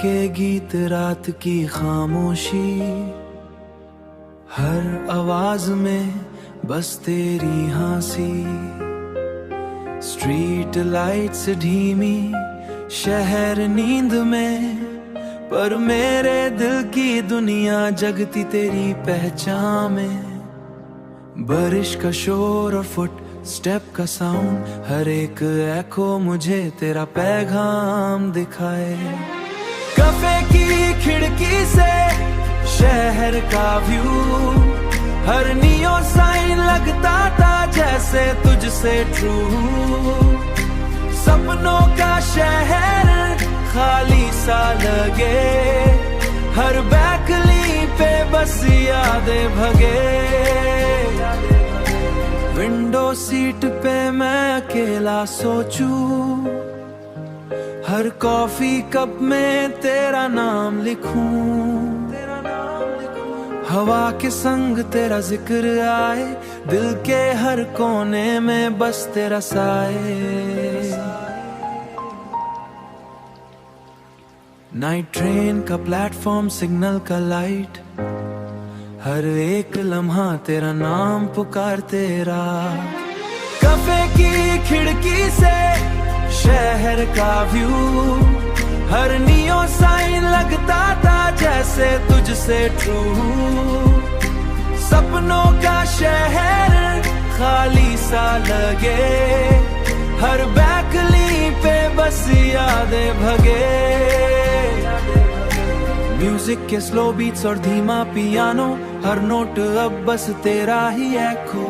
के गीत रात की खामोशी, हर आवाज में बस तेरी हंसी। स्ट्रीट लाइट्स धीमी, शहर नींद में, पर मेरे दिल की दुनिया जगती तेरी पहचान में। बारिश का शोर और फुट स्टेप का साउंड, हर एक एको मुझे तेरा पैगाम दिखाए। कैफे की खिड़की से शहर का व्यू, हर नियो साइन लगता था जैसे तुझसे ट्रू। सपनों का शहर खाली सा लगे, हर बैकली पे बस यादें भगे। विंडो सीट पे मैं अकेला सोचूं, हर कॉफी कप में तेरा नाम लिखूं। हवा के संग तेरा जिक्र आए, दिल के हर कोने में बस तेरा साए। नाइट ट्रेन का प्लेटफॉर्म, सिग्नल का लाइट, हर एक लम्हा तेरा नाम पुकार तेरा। कैफे की खिड़की से शहर का व्यू, हर नियो साइन लगता था जैसे तुझसे ट्रू। सपनों का शहर खाली सा लगे, हर बैकली पे बस यादें भगे। म्यूजिक के स्लो बीट्स और धीमा पियानो, हर नोट अब बस तेरा ही एको।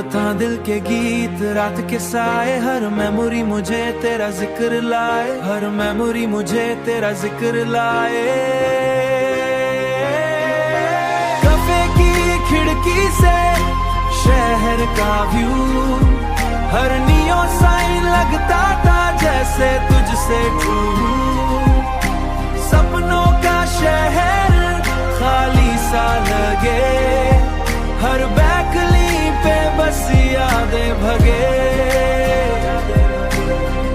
था दिल के गीत रात के साए, हर मेमोरी मुझे तेरा जिक्र लाए, हर मेमोरी मुझे तेरा जिक्र लाए। कैफे की खिड़की से शहर का व्यू, हर नियो साइन लगता था जैसे तुझसे ट्रू। सपनों का शहर खाली सा लगे, हर बैकली पे बस यादें भगे।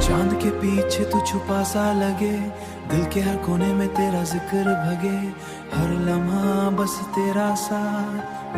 चांद के पीछे तू छुपा सा लगे, दिल के हर कोने में तेरा जिक्र भगे। हर लम्हा बस तेरा साथ।